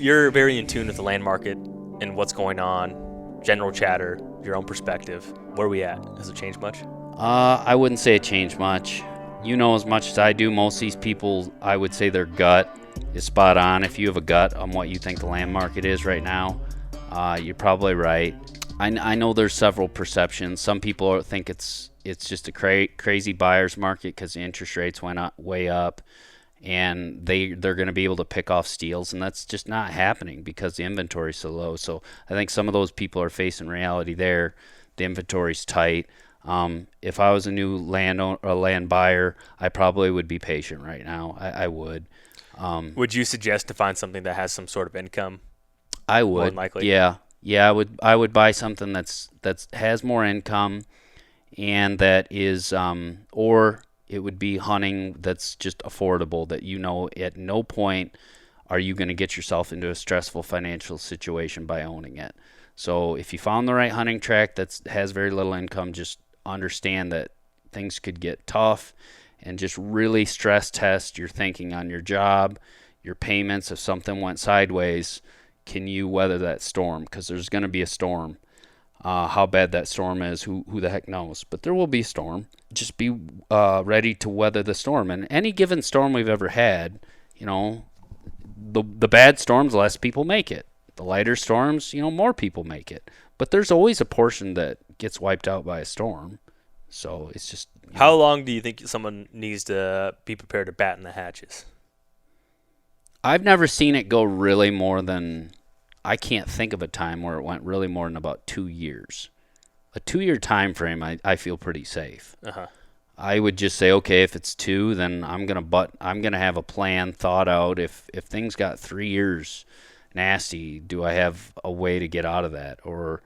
you're very in tune with the land market and what's going on, general chatter, your own perspective. Where are we at? Has it changed much? I wouldn't say it changed much. You know as much as I do. Most of these people, I would say their gut is spot on. If you have a gut on what you think the land market is right now, you're probably right. I know there's several perceptions. Some people think it's just a crazy buyer's market because the interest rates went up, way up, and they're going to be able to pick off steals, and that's just not happening because the inventory is so low. So I think some of those people are facing reality there. The inventory's tight. If I was a new land buyer, I probably would be patient right now. I would. Would you suggest to find something that has some sort of income? I More would. than likely. Yeah. I would buy something that has more income, and that is or it would be hunting that's just affordable. That at no point are you going to get yourself into a stressful financial situation by owning it. So if you found the right hunting tract that has very little income, just understand that things could get tough, and just really stress test your thinking on your job, your payments. If something went sideways, can you weather that storm? Because there's going to be a storm. How bad that storm is, who the heck knows? But there will be a storm. Just be ready to weather the storm. And any given storm we've ever had, the bad storms, less people make it. The lighter storms, more people make it. But there's always a portion that gets wiped out by a storm. So it's just... How long do you think someone needs to be prepared to batten the hatches? I've never seen it go really more than... I can't think of a time where it went really more than about 2 years. A 2-year time frame, I feel pretty safe. Uh-huh. I would just say, okay, if it's 2, then I'm gonna have a plan thought out. If things got 3 years nasty, do I have a way to get out of that, or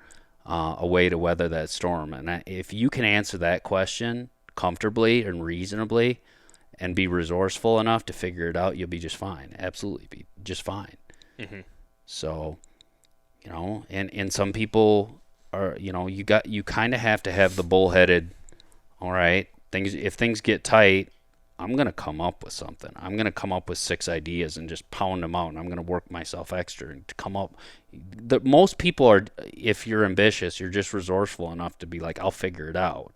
a way to weather that storm? And if you can answer that question comfortably and reasonably, and be resourceful enough to figure it out, you'll be just fine. Absolutely, be just fine. Mm-hmm. So, and some people are, you kind of have to have the bullheaded. All right, if things get tight, I'm gonna come up with something. I'm gonna come up with 6 ideas and just pound them out, and I'm gonna work myself extra to come up. Most people are, if you're ambitious, you're just resourceful enough to be like, I'll figure it out.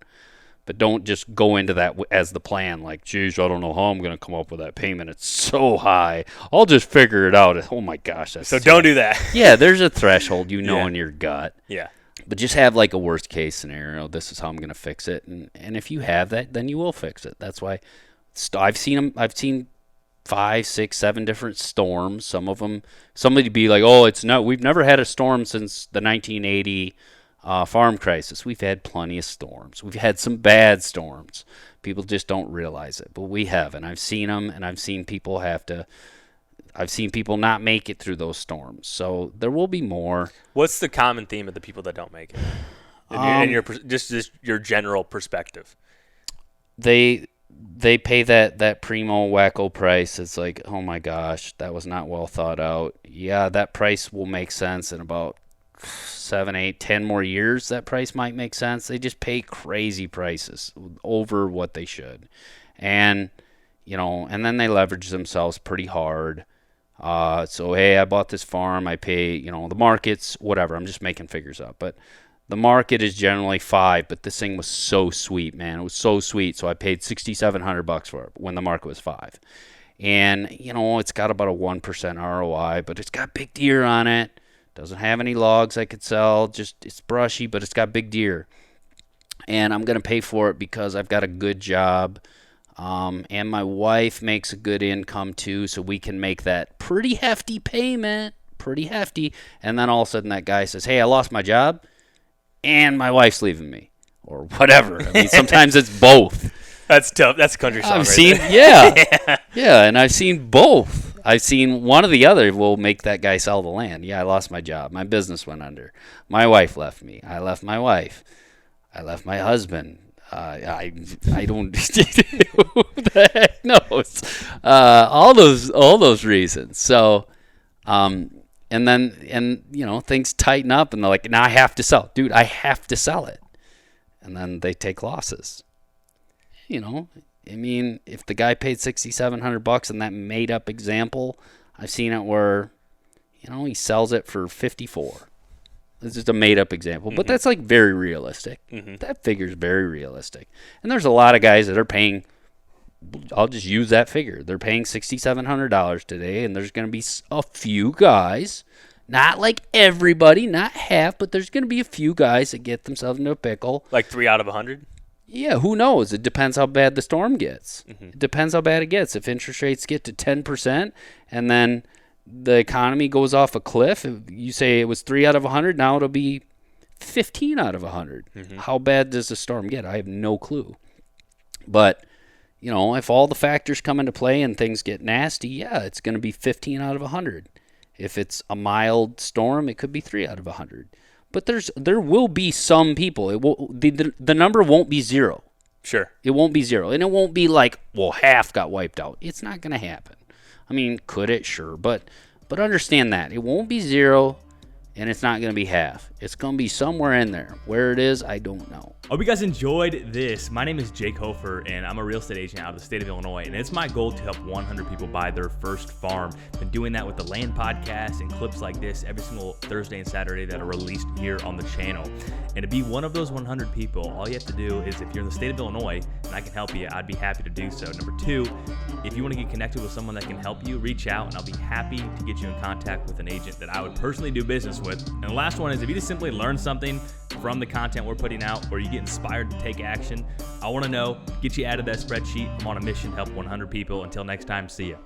But don't just go into that as the plan, like, geez, I don't know how I'm going to come up with that payment. It's so high. I'll just figure it out. Oh, my gosh. So don't do that. Yeah, there's a threshold Yeah. in your gut. Yeah. But just have like a worst case scenario. This is how I'm going to fix it. And if you have that, then you will fix it. That's why I've seen 5, 6, 7 different storms. Some of them, somebody be like, oh, we've never had a storm since the 1980 farm crisis. We've had plenty of storms. We've had some bad storms. People just don't realize it, but we have, and I've seen them, and I've seen people not make it through those storms. So there will be more. What's the common theme of the people that don't make it? And just your general perspective. They pay that primo wacko price. It's like, oh my gosh, that was not well thought out. Yeah, that price will make sense in about 7, 8, 10 more years. That price might make sense. They just pay crazy prices over what they should, and and then they leverage themselves pretty hard. So hey, I bought this farm. I pay the market's whatever. I'm just making figures up, but the market is generally 5. But this thing was so sweet, man. It was so sweet. So I paid $6,700 for it when the market was 5, and it's got about a 1% ROI, but it's got big deer on it. Doesn't have any logs I could sell. Just it's brushy, but it's got big deer. And I'm going to pay for it because I've got a good job. And my wife makes a good income too, so we can make that pretty hefty payment. Pretty hefty. And then all of a sudden that guy says, hey, I lost my job and my wife's leaving me. Or whatever. I mean, sometimes it's both. That's tough. That's a country song. Yeah, and I've seen both. I've seen one or the other will make that guy sell the land. Yeah, I lost my job. My business went under. My wife left me. I left my wife. I left my husband. I don't. Who the heck knows? All those reasons. So, and things tighten up, and they're like, now I have to sell, dude. I have to sell it, and then they take losses. I mean, if the guy paid $6,700 in that made-up example, I've seen it where, he sells it for 54. This is a made-up example, but that's like very realistic. That figure's very realistic. And there's a lot of guys that are paying, I'll just use that figure. They're paying $6,700 today, and there's going to be a few guys, not like everybody, not half, but there's going to be a few guys that get themselves into a pickle. Like 3 out of 100? Yeah, who knows? It depends how bad the storm gets. It depends how bad it gets. If interest rates get to 10% and then the economy goes off a cliff, you say it was 3 out of 100, now it'll be 15 out of 100. How bad does the storm get? I have no clue. But, if all the factors come into play and things get nasty, yeah, it's going to be 15 out of 100. If it's a mild storm, it could be 3 out of 100. But there will be some people. The number won't be 0. Sure. It won't be 0. And it won't be like, half got wiped out. It's not going to happen. I mean, could it? Sure. But understand that. It won't be 0, and it's not going to be half. It's going to be somewhere in there. Where it is, I don't know. I hope you guys enjoyed this. My name is Jake Hofer, and I'm a real estate agent out of the state of Illinois, and it's my goal to help 100 people buy their first farm. Been doing that with the Land Podcast and clips like this every single Thursday and Saturday that are released here on the channel. And to be one of those 100 people, all you have to do is, if you're in the state of Illinois and I can help you, I'd be happy to do so. Number 2, if you want to get connected with someone that can help you, reach out, and I'll be happy to get you in contact with an agent that I would personally do business with. And the last one is, if you just simply learn something from the content we're putting out, or you get inspired to take action, I want to know, get you out of that spreadsheet. I'm on a mission to help 100 people. Until next time, see ya.